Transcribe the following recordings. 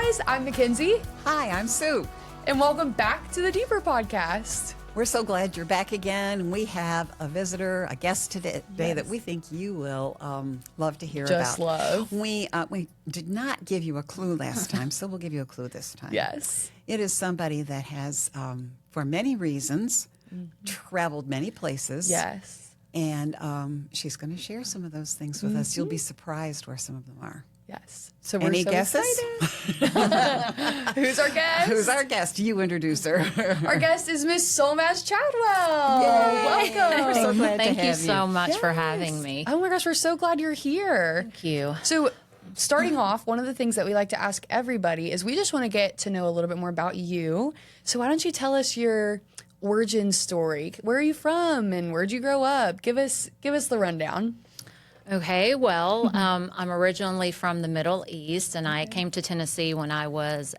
guys, I'm Mackenzie, Hi, I'm Sue. and welcome back to the Deeper Podcast. We're so glad you're back again. We have a visitor, a guest today Yes. that we think you will love to hear Just about. love. We did not give you a clue last time, so we'll give you a clue this time. Yes. It is somebody that has, for many reasons, traveled many places. Yes. And she's going to share some of those things with us. You'll be surprised where some of them are. Yes. So we're Any so guesses? excited. Who's our guest? Who's our guest? You introduce her. Our guest is Miss Solmaz Chadwell. Welcome. We're so glad Thank to you have so much for having me. Oh my gosh, we're so glad you're here. Thank you. So, starting off, one of the things that we like to ask everybody is we just want to get to know a little bit more about you. So, why don't you tell us your origin story? Where are you from, and where'd you grow up? Give us the rundown. Okay, well, I'm originally from the Middle East, and I came to Tennessee when I was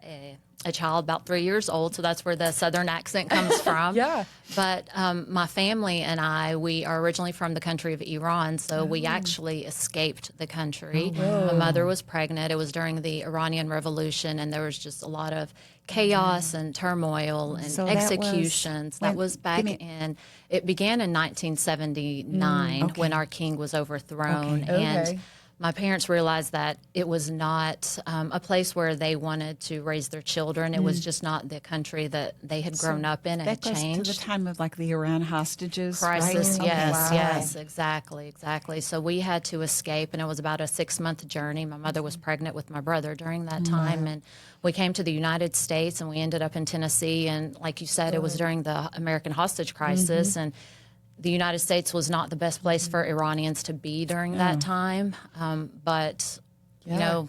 a child, about 3 years old, so that's where the Southern accent comes from. Yeah. But my family and we are originally from the country of Iran, so we actually escaped the country. My mother was pregnant. It was during the Iranian Revolution, and there was just a lot of chaos and turmoil and So that was- executions. That was back in, it began in 1979 when our king was overthrown. Okay. And my parents realized that it was not a place where they wanted to raise their children. It was just not the country that they had grown up in. It had That goes changed. to the time of like the Iran hostages Crisis, right? yes, Okay. yes, exactly. So we had to escape, and it was about a 6-month journey. My mother was pregnant with my brother during that time, and we came to the United States, and we ended up in Tennessee. And like you said, it was during the American hostage crisis, and the United States was not the best place for Iranians to be during that time. But you know,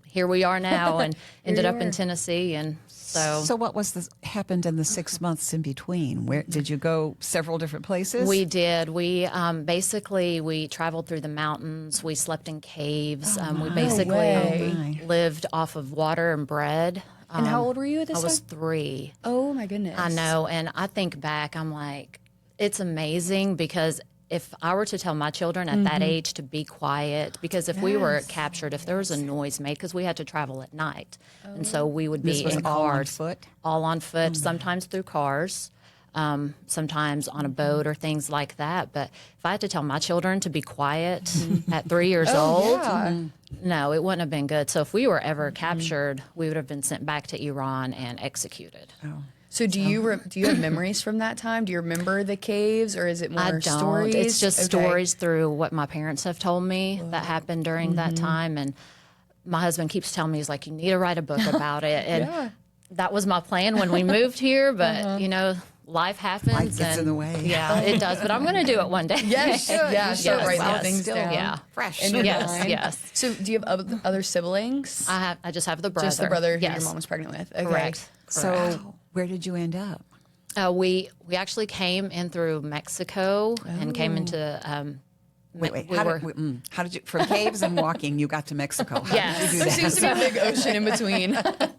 here we are now, and ended up in Tennessee, and So what happened in the 6 months in between? Where did you go? Several different places. We did. We basically we traveled through the mountains. We slept in caves. We basically way. lived off of water and bread. And how old were you at this I was time? 3. Oh my goodness. I know, and I think back, I'm like, it's amazing because if I were to tell my children at that age to be quiet, because if we were captured, if there was a noise made, because we had to travel at night, and so we would This be was in all on cars, foot? all on foot, sometimes through cars, sometimes on a boat or things like that. But if I had to tell my children to be quiet at 3 years old, no, it wouldn't have been good. So if we were ever captured, we would have been sent back to Iran and executed. So do you have memories from that time? Do you remember the caves, or is it more I don't. stories? It's just Okay. stories through what my parents have told me that happened during that time. And my husband keeps telling me, he's like, you need to write a book about it. And that was my plan when we moved here. But, you know, life happens. Life gets and in the way. Yeah, it does. But I'm going to do it one day. Yes, yeah, start writing yes, things still down. Yeah. fresh. In your Yes, mind. yes. So do you have other siblings? I just have the brother. Just the brother who yes. your mom was pregnant with. Okay. Correct. So where did you end up? We actually came in through Mexico and came into. Wait. we How were- did you from caves and walking? You got to Mexico. How Yes. did you do There that? seems to be a big ocean in between.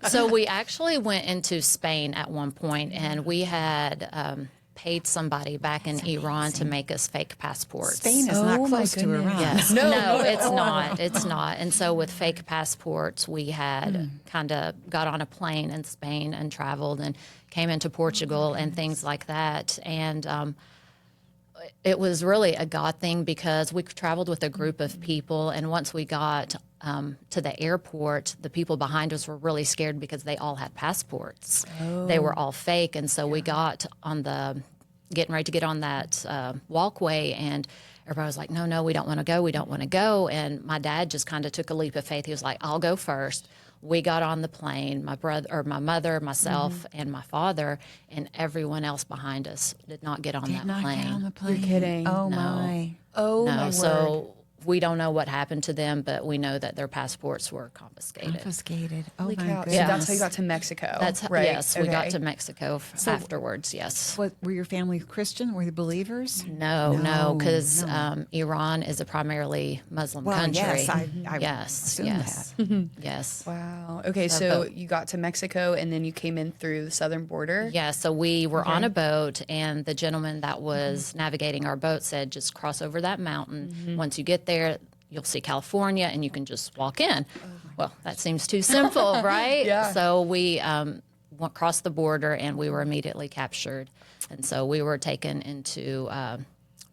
So we actually went into Spain at one point, and we had paid somebody back in Iran to make us fake passports. Spain is Oh, not my close to goodness. Iran. Yes. No, No, not at it's all. not. It's not. And so with fake passports, we had kind of got on a plane in Spain and traveled and came into Portugal and things like that. And it was really a God thing because we traveled with a group of people, and once we got to the airport, the people behind us were really scared because they all had passports. They were all fake, and so we got on getting ready to get on that walkway, and everybody was like, no, we don't want to go. And my dad just kind of took a leap of faith. He was like, I'll go first. We got on the plane, my mother, myself, and my father, and everyone else behind us did not get on that Not plane. get on the plane. You're kidding. Oh No. my. Oh my No, word. so we don't know what happened to them, but we know that their passports were confiscated. Confiscated. Oh Holy my cow. goodness. So that's how you got to Mexico. That's right. yes, we got Okay. to Mexico afterwards. Yes. What, were your family Christian? Were they believers? No, because Iran is a primarily Muslim Well, country. yes, I yes, assumed yes, that. yes. Wow. Okay, so you got to Mexico and then you came in through the southern border. Yeah, so we were on a boat, and the gentleman that was navigating our boat said, just cross over that mountain. Once you get there, you'll see California and you can just walk in. Well, that seems too simple, right? Yeah. So we crossed the border and we were immediately captured. And so we were taken into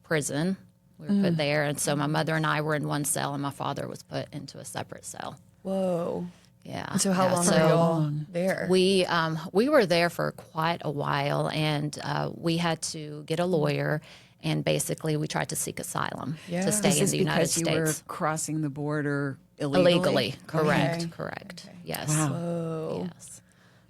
prison. We were put there. And so my mother and I were in one cell and my father was put into a separate cell. Whoa. Yeah. And so how long were y'all there? We were there for quite a while, and we had to get a lawyer, and basically we tried to seek asylum to stay Is in this the United because you were States. crossing the border illegally? Illegally, correct, Okay. correct. Yes. Wow. Whoa. Yes.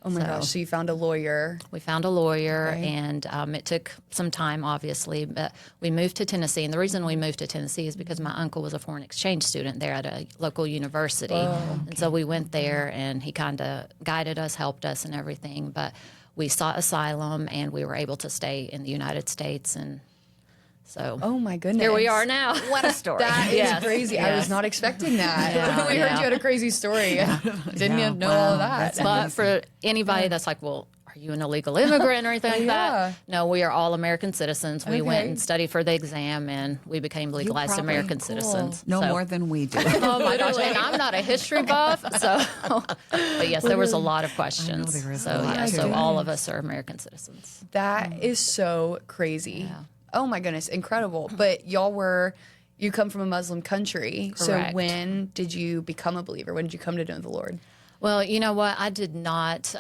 Oh my gosh. So you found a lawyer. We found a lawyer, Okay. and it took some time, obviously, but we moved to Tennessee. And the reason we moved to Tennessee is because my uncle was a foreign exchange student there at a local university. And so we went there, and he kind of guided us, helped us, and everything. But we sought asylum, and we were able to stay in the United States. And so Oh my goodness. here we are now. What a story. That is Yes. crazy. I was Yes. not expecting that. Yeah, We heard yeah. you had a crazy story. Didn't Yeah, even know wow, all of that. that's But for anybody that's like, well, are you an illegal immigrant or anything like Yeah. that? No, we are all American citizens. We went Okay. and studied for the exam, and we became legalized probably- American Cool. citizens. No So- more than we do. Oh my gosh! And I'm not a history buff, so. But yes, there was a lot of questions. there is a so lot, yeah, too. so all of us are American citizens. That is so crazy. Oh my goodness, incredible. But you come from a Muslim country. So Correct. when did you become a believer? When did you come to know the Lord? Well, you know what? I did not.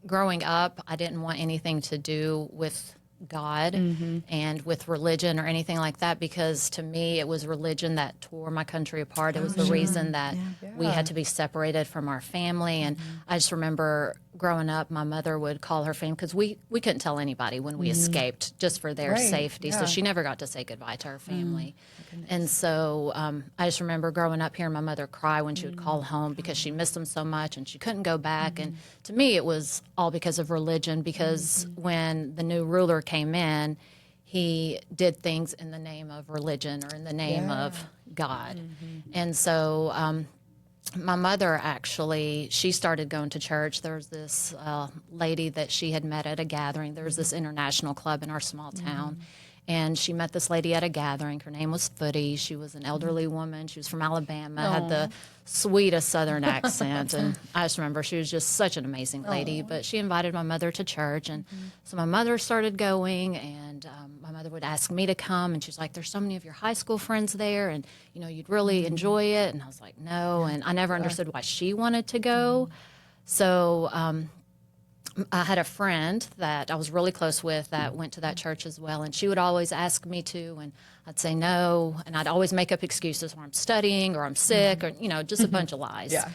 Growing up, I didn't want anything to do with God and with religion or anything like that, because to me it was religion that tore my country apart. It was the reason that we had to be separated from our family. And I just remember growing up, my mother would call her family, because we couldn't tell anybody when we escaped, just for their Right, safety. So yeah. she never got to say goodbye to her family. And so I just remember growing up hearing my mother cry when she would call home because she missed them so much and she couldn't go back. And to me, it was all because of religion, because when the new ruler came in, he did things in the name of religion or in the name of God. And so my mother actually, she started going to church. There was this lady that she had met at a gathering. There was this international club in our small town. And she met this lady at a gathering. Her name was Footy. She was an elderly woman. She was from Alabama, had the sweetest Southern accent. And I just remember she was just such an amazing lady. But she invited my mother to church. And so my mother started going, and my mother would ask me to come. And she's like, there's so many of your high school friends there, and, you know, you'd really enjoy it. And I was like, no. And I never understood why she wanted to go. So I had a friend that I was really close with that went to that church as well, and she would always ask me to, and I'd say no, and I'd always make up excuses where I'm studying or I'm sick or, you know, just a bunch of lies. Yeah.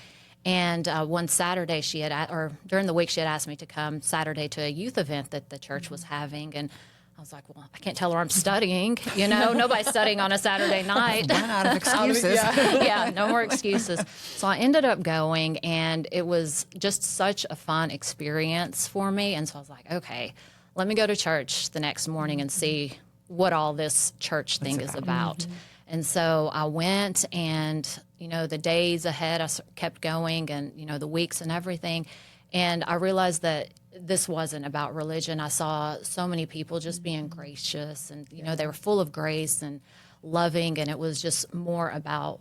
And one Saturday or during the week she had asked me to come Saturday to a youth event that the church was having, and I was like, well, I can't tell her I'm studying. You know, nobody's studying on a Saturday night. Run out of excuses. Yeah, no more excuses. So I ended up going, and it was just such a fun experience for me. And so I was like, okay, let me go to church the next morning and see what all this church thing is about. And so I went, and, you know, the days ahead, I kept going, and, you know, the weeks and everything. And I realized that this wasn't about religion. I saw so many people just being gracious, and, you know, they were full of grace and loving, and it was just more about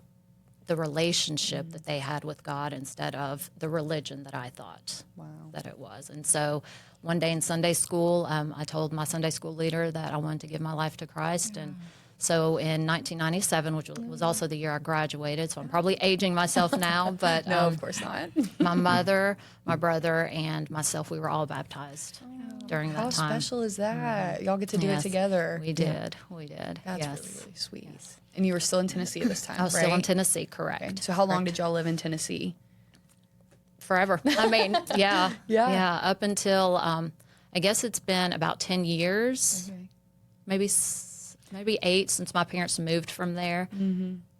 the relationship that they had with God instead of the religion that I thought that it was. And so one day in Sunday school, I told my Sunday school leader that I wanted to give my life to Christ. And so in 1997, which was also the year I graduated, so I'm probably aging myself now, but No, of course not. my mother, my brother, and myself, we were all baptized during that How time. special is that? Y'all get to do it Yes, together. We did. We did. That's yes. really, really sweet. And you were still in Tennessee at this time, I was right? still in Tennessee, correct. So how long did y'all live in Tennessee? Forever. I mean, yeah. Yeah. Up until, I guess it's been about 10 years, maybe 8 since my parents moved from there.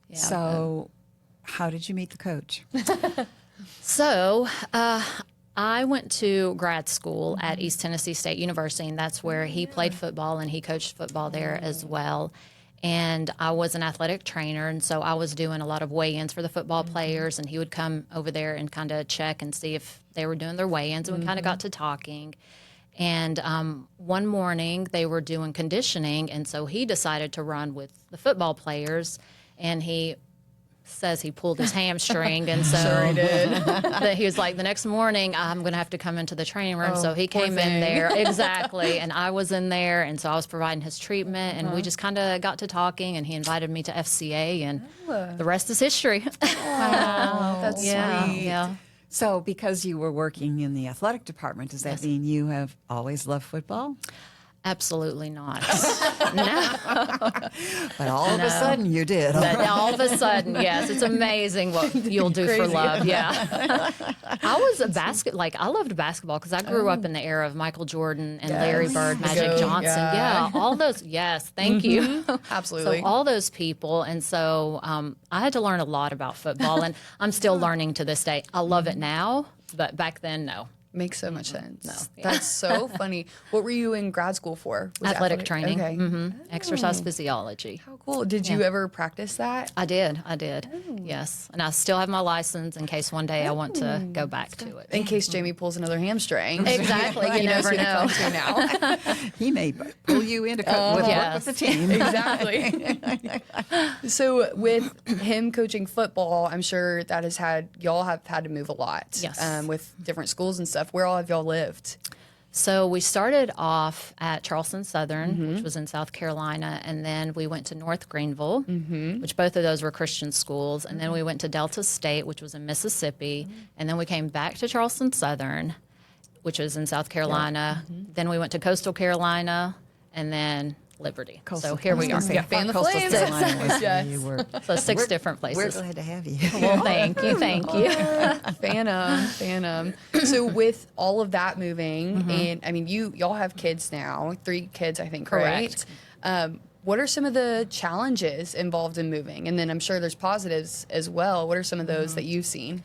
Yeah, So, how did you meet the coach? So I went to grad school at East Tennessee State University, and that's where he played football, and he coached football there as well. And I was an athletic trainer, and so I was doing a lot of weigh-ins for the football players, and he would come over there and kind of check and see if they were doing their weigh-ins, and we kind of got to talking. And one morning they were doing conditioning, and so he decided to run with the football players, and he says he pulled his hamstring, and so Sure he did. that he was like, the next morning I'm going to have to come into the training room. So he poor came thing. in there, exactly, and I was in there, and so I was providing his treatment, and we just kind of got to talking, and he invited me to FCA, and the rest is history. Oh, that's yeah, sweet. yeah. So, because you were working in the athletic department, does that mean you have always loved football? Absolutely not. No. But all of a sudden, you did. But all of a sudden, yes, it's amazing what you'll do for Crazy. love. Yeah, I was I loved basketball because I grew up in the era of Michael Jordan and Larry Bird, Magic Go, Johnson. yeah. Yeah, all those. Yes, thank you. Absolutely. So all those people, and so I had to learn a lot about football, and I'm still learning to this day. I love it now, but back then, no. Makes so much sense. No. That's so funny. What were you in grad school for? Was it Athletic training, Okay. exercise physiology. How cool. Did you ever practice that? I did. Yes. And I still have my license in case one day I want to go back to it. In case Jamie pulls another hamstring. Exactly. He You knows never who to know. come to now. He may pull you into work Yes. with the team. Exactly. So with him coaching football, I'm sure that y'all have had to move a lot. Yes. With different schools and stuff. Where all have y'all lived? So we started off at Charleston Southern, Mm-hmm. which was in South Carolina, and then we went to North Greenville, which both of those were Christian schools, and then we went to Delta State, which was in Mississippi, and then we came back to Charleston Southern, which was in South Carolina. Then we went to Coastal Carolina, and then Liberty. So here we are. Fan the Coastal flames. Carolina was where Yes. you were. So 6 different We're places. glad to have you. Well, thank you. Phantom. So with all of that moving, and I mean, y'all have kids now, 3 kids, I think, Correct. right? What are some of the challenges involved in moving? And then I'm sure there's positives as well. What are some of those that you've seen?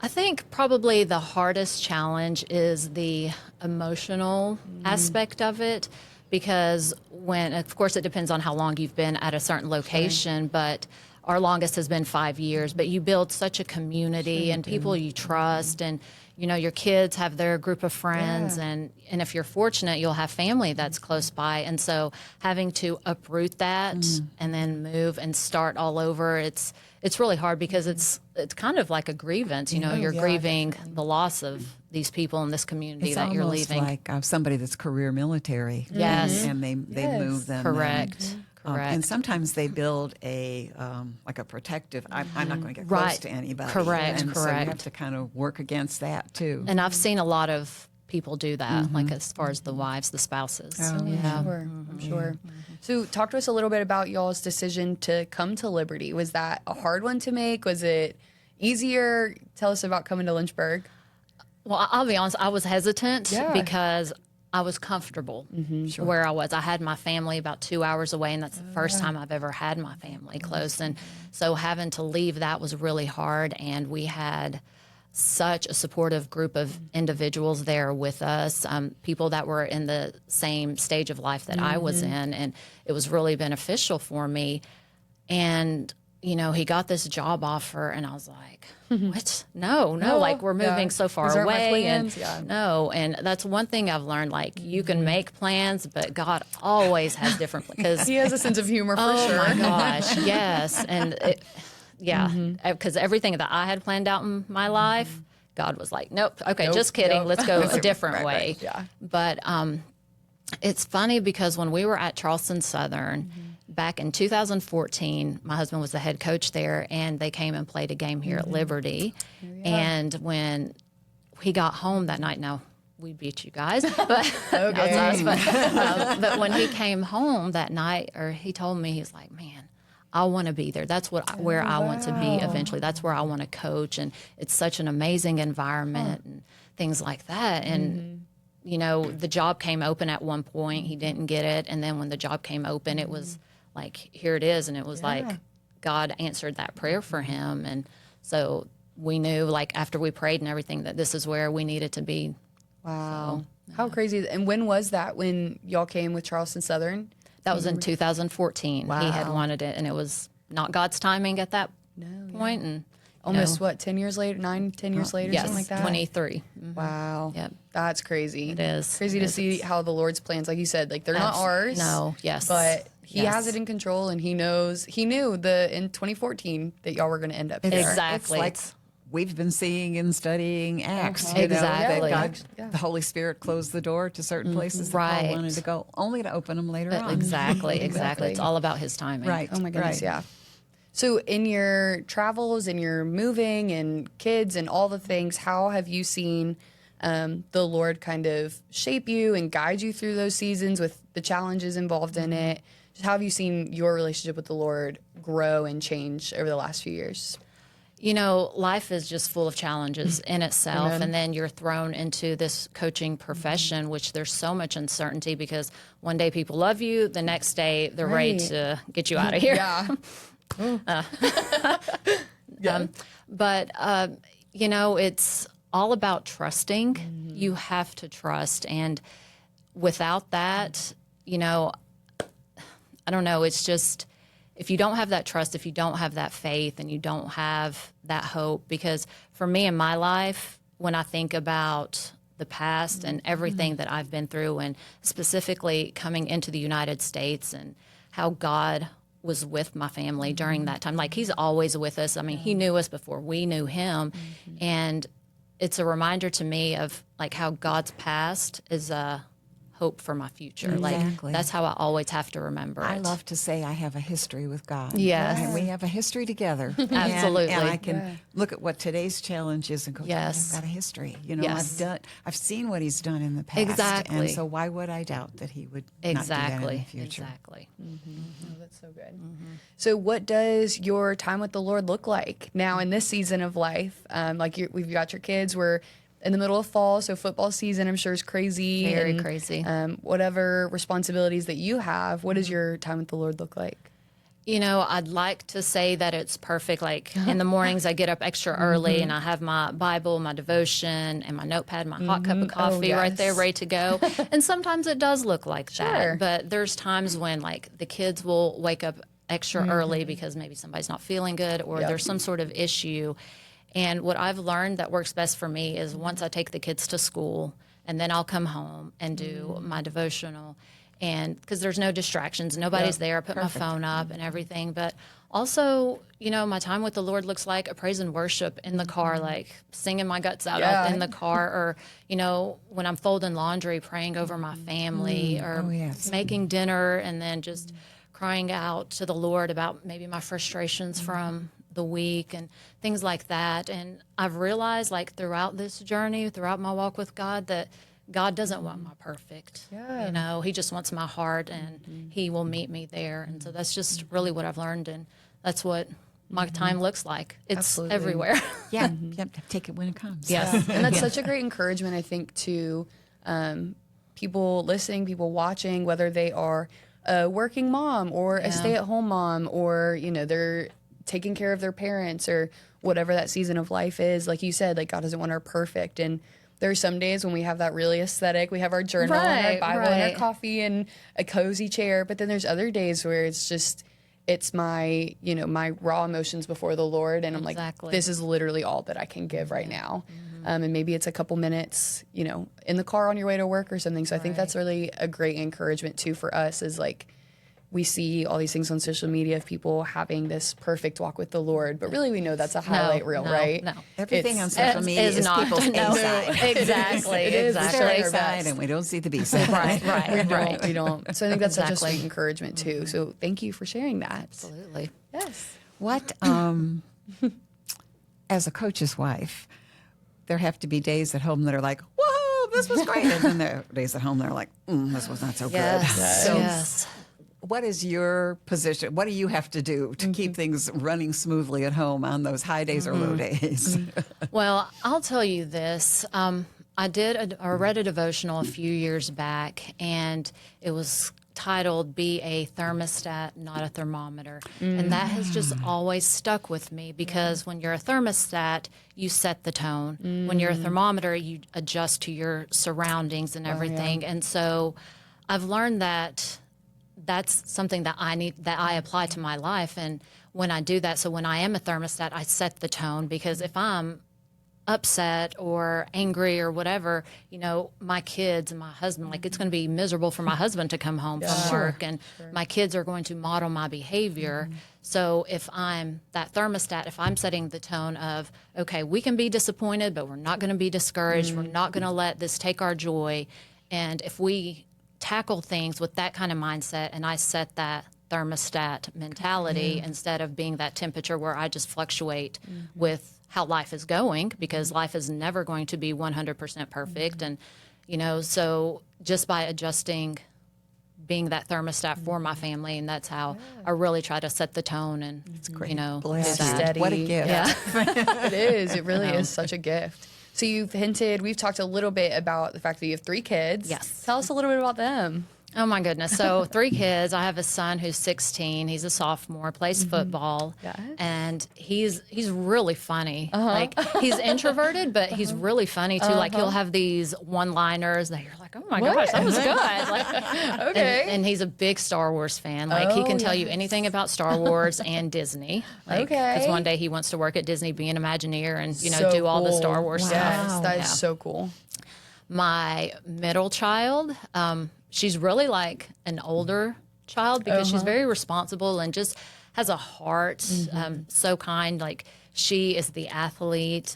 I think probably the hardest challenge is the emotional aspect of it, because of course, it depends on how long you've been at a certain location, but our longest has been 5 years. But you build such a community and people you trust, and your kids have their group of friends, and if you're fortunate, you'll have family that's close by. And so having to uproot that and then move and start all over, it's really hard because it's kind of like a grievance. You're grieving the loss of these people in this community It's that you're almost leaving. like somebody that's career military. Yes. And they move them. Correct. And sometimes they build like a protective. I'm not going to get close Right. to anybody. Correct, And so you correct. have to kind of work against that too. And I've seen a lot of people do that, like as far as the wives, the spouses. I'm sure. So talk to us a little bit about y'all's decision to come to Liberty. Was that a hard one to make? Was it easier? Tell us about coming to Lynchburg. Well, I'll be honest, I was hesitant Yeah. because I was comfortable where I was. I had my family about 2 hours away, and that's the first time I've ever had my family close. And so having to leave that was really hard, and we had such a supportive group of individuals there with us, people that were in the same stage of life that I was in, and it was really beneficial for me. And he got this job offer, and I was like, what? No, like we're moving so far These aren't my away. plans. And no, and that's one thing I've learned, like you can make plans, but God always has different plans. He has a sense of humor for Oh sure. my gosh, yes. And because everything that I had planned out in my life, God was like, nope, okay, Nope, just kidding. nope. Let's go a different way. yeah. But it's funny because when we were at Charleston Southern, back in 2014, my husband was the head coach there, and they came and played a game here at Liberty. And when he got home that night, now we beat you guys, but Okay. but when he came home that night, or he told me, he's like, man, I want to be there. That's where I want to be eventually. That's where I want to coach, and it's such an amazing environment and things like that. And the job came open at one point. He didn't get it, and then when the job came open, it was like, here it is, and it was like God answered that prayer for him, and so we knew, like after we prayed and everything, that this is where we needed to be. Wow. How crazy. And when was that when y'all came with Charleston Southern? That was in 2014. He had wanted it, and it was not God's timing at that point. And Almost 10 years later, 10 years later, yes, something like that? 23. Wow. Yep. That's crazy. It is. Crazy to see how the Lord's plans, like you said, like they're not ours. No, yes. But he has it in control, and he knows. He knew in 2014 that y'all were going to end up there. Exactly. It's like we've been seeing and studying Acts. You know, Exactly. that God, the Holy Spirit closed the door to certain places that Right. Paul wanted to go, only to open them later on. Exactly. It's all about his timing. Right. Oh my goodness, right. yeah. So in your travels and your moving and kids and all the things, how have you seen the Lord kind of shape you and guide you through those seasons with the challenges involved in it? Just how have you seen your relationship with the Lord grow and change over the last few years? You know, life is just full of challenges in itself. Amen. And then you're thrown into this coaching profession, which there's so much uncertainty because one day people love you, the next day they're ready Right. to get you out of here. Yeah. You know, it's all about trusting. You have to trust. And without that, you know, I don't know, it's just, if you don't have that trust, if you don't have that faith, and you don't have that hope, because for me in my life, when I think about the past and everything that I've been through, and specifically coming into the United States and how God was with my family during that time, like he's always with us. I mean, he knew us before we knew him. And it's a reminder to me of like how God's past is a hope for my future. Exactly. Like that's how I always have to remember it. I love to say I have a history with God. Yes. And we have a history together. Absolutely. And I can look at what today's challenge is and go, Yes. I've got a history. You know, Yes. I've seen what he's done in the past. Exactly. And so why would I doubt that he would not do that in the future? Exactly. Oh, that's so good. So, what does your time with the Lord look like now in this season of life? We've got your kids. We're in the middle of fall, so football season, I'm sure, is crazy. Very crazy. Whatever responsibilities that you have, what does your time with the Lord look like? You know, I'd like to say that it's perfect. Like in the mornings, I get up extra early and I have my Bible, my devotion, and my notepad, my hot cup of coffee right there, yes. ready to go. And sometimes it does look like Sure. that. But there's times when, like, the kids will wake up extra early because maybe somebody's not feeling good or Yep. there's some sort of issue. And what I've learned that works best for me is once I take the kids to school and then I'll come home and do my devotional. And because there's no distractions, nobody's there. I put my phone up and everything. But also, you know, my time with the Lord looks like a praise and worship in the car, like singing my guts out Yeah. in the car, or, you know, when I'm folding laundry, praying over my family, or making dinner and then just crying out to the Lord about maybe my frustrations from the week and things like that. And I've realized, like, throughout this journey, throughout my walk with God, that God doesn't want my perfect. Yeah. You know, he just wants my heart, and he will meet me there. And so that's just really what I've learned, and that's what my time looks like. It's Absolutely. everywhere. Yeah. Yep. Take it when it comes. Yes. And that's such a great encouragement, I think, to people listening, people watching, whether they are a working mom or a stay-at-home mom, or, you know, they're taking care of their parents or whatever that season of life is. Like you said, like, God doesn't want our perfect. And there are some days when we have that really aesthetic. We have our journal and our Right, Bible and our right. coffee and a cozy chair. But then there's other days where it's my, you know, my raw emotions before the Lord. And I'm like, Exactly. this is literally all that I can give right now. And maybe it's a couple minutes, you know, in the car on your way to work or something. So I think that's really a great encouragement too for us, is like, we see all these things on social media of people having this perfect walk with the Lord, but really we know that's a highlight reel, right? No. Everything It's- on social media is not. people's A No. side. Exactly. It is. We It's show showing A our side best. and we don't see the B side. Right. We don't. So I think that's such a Exactly. sweet encouragement too. So thank you for sharing that. Absolutely. Yes. What, as a coach's wife, there have to be days at home that are like, whoa, this was great. And then there are days at home that are like, this was not so good. So Yes. what is your position? What do you have to do to keep things running smoothly at home on those high days or low days? Well, I'll tell you this. I read a devotional a few years back, and it was titled "Be a Thermostat, Not a Thermometer," and that has just always stuck with me, because when you're a thermostat, you set the tone. When you're a thermometer, you adjust to your surroundings and everything. And so, I've learned that that's something that I apply to my life. And when I do that, so when I am a thermostat, I set the tone, because if I'm upset or angry or whatever, my kids and my husband, like it's going to be miserable for my husband to come home from work, and my kids are going to model my behavior. So if I'm that thermostat, if I'm setting the tone of, okay, we can be disappointed, but we're not going to be discouraged. We're not going to let this take our joy. And if we tackle things with that kind of mindset, and I set that thermostat mentality instead of being that temperature where I just fluctuate with how life is going, because life is never going to be 100% perfect. And, so just by adjusting, being that thermostat for my family, and that's how I really try to set the tone and, Bless do you. that. Steady. What a gift. Yeah. It is. It really is such a gift. So we've talked a little bit about the fact that you have 3 kids. Yes. Tell us a little bit about them. Oh my goodness. So 3 kids. I have a son who's 16. He's a sophomore, plays football. Yes. And he's really funny. Like he's introverted, but he's really funny too. Like he'll have these one-liners that you're like, oh my gosh, that was good. Like, Okay. and he's a big Star Wars fan. Like he can tell you anything about Star Wars and Disney. Like, Okay. because one day he wants to work at Disney, be an Imagineer, and So do all the cool. Star Wars Yes, stuff. that is so cool. My middle child, she's really like an older child because she's very responsible and just has a heart, so kind. Like she is the athlete.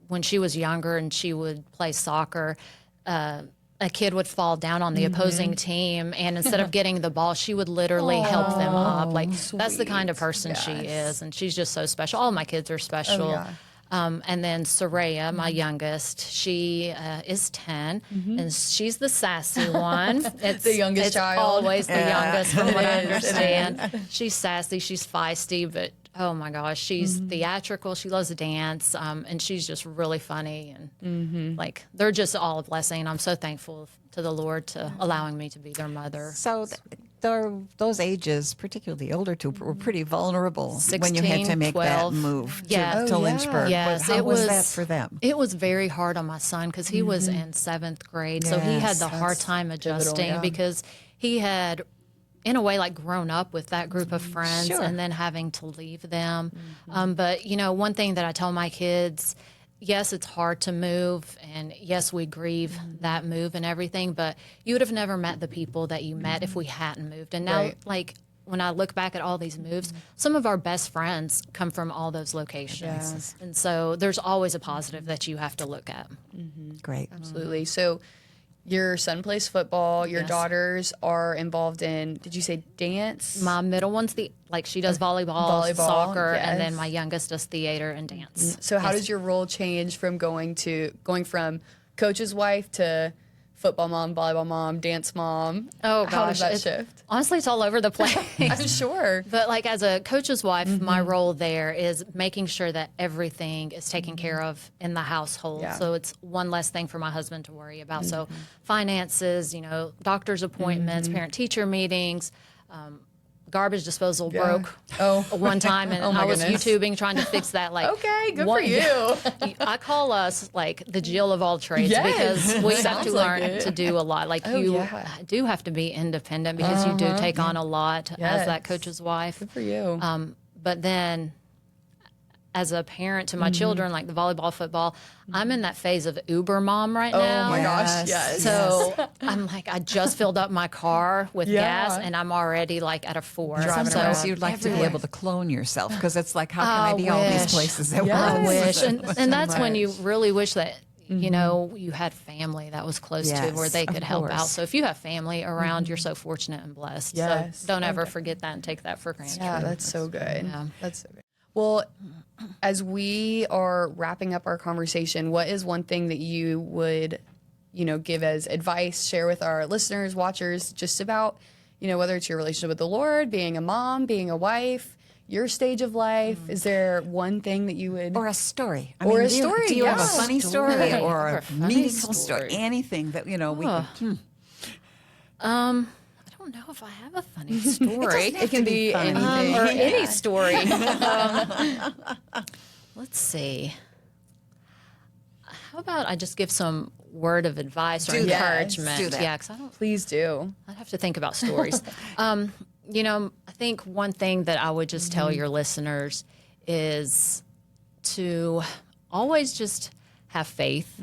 When she was younger and she would play soccer, a kid would fall down on the opposing team, and instead of getting the ball, she would literally help them up. Like that's the kind of person she is, and she's just so special. All my kids are special. yeah. And then Soraya, my youngest, she is 10, and she's the sassy one. It's The youngest it's child. always the youngest, from what I It is, it understand. She's sassy, she's feisty, but oh my gosh, she's theatrical. She loves to dance, and she's just really funny. And like they're just all a blessing. I'm so thankful to the Lord to allowing me to be their mother. So those ages, particularly the older two, were pretty vulnerable when you had 16, to make 12. that move Yeah. to Oh, Lynchburg. Yes, How it was that for them? It was very hard on my son because he was in 7th grade, so he had Yes, the hard time adjusting yeah. because he had, in a way, like grown up with that group of friends Sure. and then having to leave them. But one thing that I tell my kids. Yes, it's hard to move, and yes, we grieve that move and everything, but you would have never met the people that you met if we hadn't moved. And now, Right. like, when I look back at all these moves, some of our best friends come from all those locations. Yes. And so there's always a positive that you have to look at. Great. Absolutely. So your son plays football. Your Yes. daughters are involved in, did you say dance? My middle one's she does volleyball, Volleyball, soccer, and then yes. my youngest does theater and dance. So how does your role change from going from coach's wife to football mom, volleyball mom, dance mom? Oh gosh, How does that it's- shift? Honestly, it's all over the place. I'm sure. But like as a coach's wife, my role there is making sure that everything is taken care of in the household. Yeah. So it's one less thing for my husband to worry about. So finances, doctor's appointments, parent-teacher meetings, garbage disposal broke one time, and my I was goodness. YouTubing trying to fix that. Like, Okay, good for you. I call us like the Jill of all trades Yes. because we have Sounds to like learn it. to do a lot. Like you yeah. do have to be independent because you do take on a lot as that Yes. coach's wife. Good for you. But then as a parent to my children, like the volleyball, football, I'm in that phase of Uber mom right now. Oh my gosh, Yes. yes. So I'm like, I just filled up my car with Yeah. gas and I'm already like at a 4. Driving Sometimes around. you'd like to be able to clone yourself because it's like, how can I I be all these wish. places at Yes. I once? wish. And that's when much. you really wish that, you had family that was close to Yes, where they of could help out. course. So if you have family around, you're so fortunate and blessed. Yes. So don't ever forget that and take that for granted. Yeah, that's so good. Yeah. That's so good. Well, as we are wrapping up our conversation, what is one thing that you would, give as advice, share with our listeners, watchers, just about, whether it's your relationship with the Lord, being a mom, being a wife, your stage of life? Is there one thing that you would? Or a story. I Or mean, a story, Do you have a yeah. funny story Story. or Or a a funny meaningful story? story. Anything that, we could. I don't know if I have a funny story. It can be funny. anything. Or any story. Let's see. How about I just give some word of advice or Do that. encouragement? Do that. Yeah, because Please do. I'd have to think about stories. I think one thing that I would just tell your listeners is to always just have faith,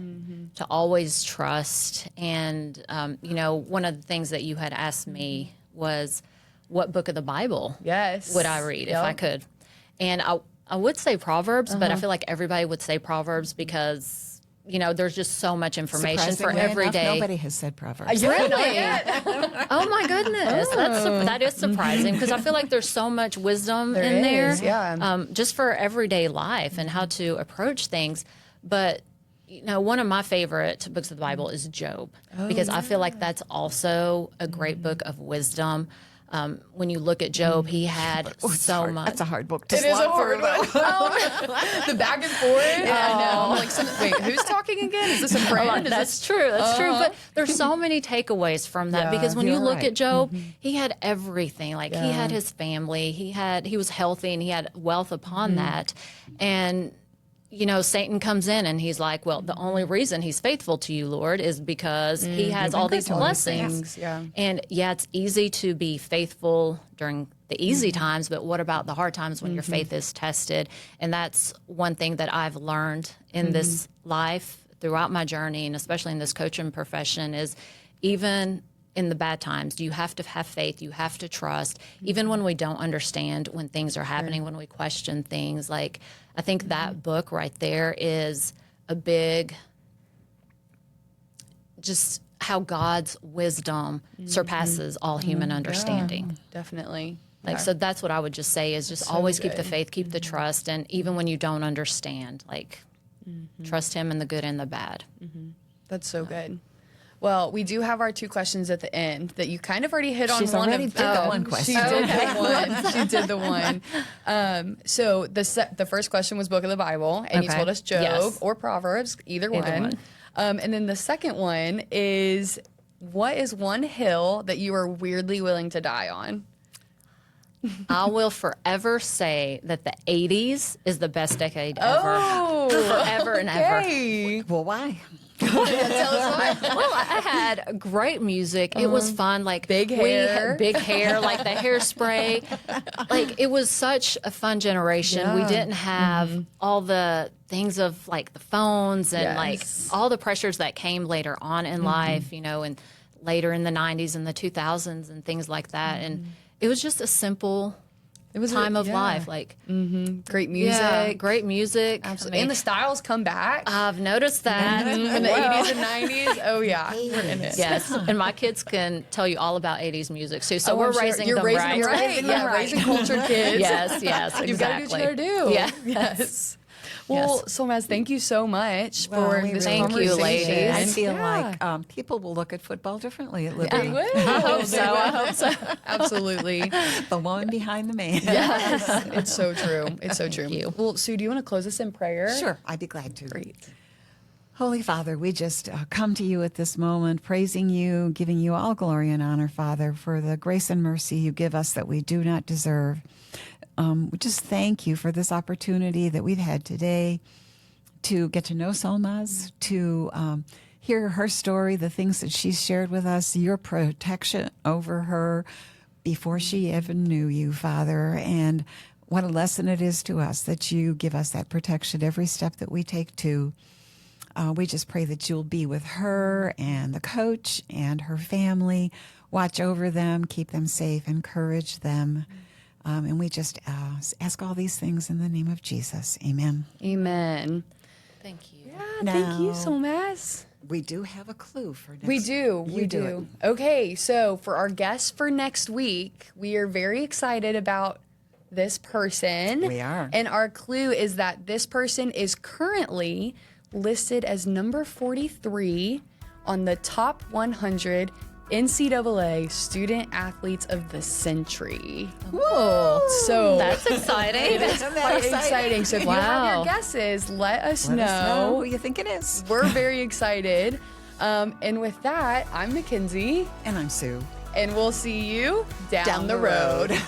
to always trust. And, one of the things that you had asked me was, what book of the Bible would I read if I could? And I would say Proverbs, but I feel like everybody would say Proverbs because, there's just so much information for every day. Nobody has said Proverbs. Really? Oh my goodness, that is surprising because I feel like there's so much wisdom in there, just for everyday life and how to approach things. But one of my favorite books of the Bible is Job because I feel like that's also a great book of wisdom. When you look at Job, he had so much. That's a hard book to It is a hard one. The back and forth. I know. I'm like, wait, who's talking again? Is this a friend? That's true. That's true. But there's so many takeaways from that because when you look at Job, he had everything. Like he had his family, he was healthy, and he had wealth upon that. And Satan comes in and he's like, well, the only reason he's faithful to you, Lord, is because he has all these blessings. And it's easy to be faithful during the easy times, but what about the hard times when your faith is tested? And that's one thing that I've learned in this life throughout my journey, and especially in this coaching profession, is even in the bad times, you have to have faith, you have to trust, even when we don't understand, when things are happening, when we question things. Like, I think that book right there is a big, just how God's wisdom surpasses all human understanding. Definitely. So that's what I would just say is just always keep the faith, keep the trust, and even when you don't understand, trust Him in the good and the bad. That's so good. Well, we do have our 2 questions at the end that you kind of already hit on. She's one already of did the one question. She did the one. She did the one. So the first question was book of the Bible, and you told us Job or Proverbs, either one. And then the second one is, what is one hill that you are weirdly willing to die on? I will forever say that the 80s is the best decade ever. Forever and ever. Well, why? Tell us why. Well, I had great music. It was fun. Like big hair. We had big hair, like the hairspray. Like it was such a fun generation. We didn't have all the things of like the phones and like all the pressures that came later on in life, and later in the 90s and the 2000s and things like that. And it was just a simple time of life. Like great music. Yeah, great music. Absolutely. And the styles come back. I've noticed that. In the 80s and 90s. Oh, yeah. We're in it. Yes. And my kids can tell you all about 80s music too. So we're raising You're them raising right. them right. Yeah, raising cultured kids. Yes, exactly. You've got to do what you got to do. Yeah. Yes. Well, Solmaz, thank you so much for this thank you, conversation. ladies. I feel like people will look at football differently at Liberty. They will. I hope so. Absolutely. The woman behind the man. Yes. It's so true. It's so true. you. Well, Sue, do you want to close us in prayer? Sure, I'd be glad to. Great. Holy Father, we just come to you at this moment, praising you, giving you all glory and honor, Father, for the grace and mercy you give us that we do not deserve. We just thank you for this opportunity that we've had today to get to know Solmaz, to hear her story, the things that she's shared with us, your protection over her before she even knew you, Father, and what a lesson it is to us that you give us that protection every step that we take too. We just pray that you'll be with her and the coach and her family, watch over them, keep them safe, encourage them. And we just ask all these things in the name of Jesus. Amen. Amen. Thank you. Yeah, thank you, Solmaz. We do have a clue for next We do. We do. Okay, so for our guest for next week, we are very excited about this person. We are. And our clue is that this person is currently listed as number 43 on the top 100 NCAA Student Athletes of the Century. Whoa. So That's exciting. it is quite exciting. So if you have your guesses, let us know. Who you think it is. We're very excited. And with that, I'm Mackenzie, And I'm Sue. and we'll see you down the road.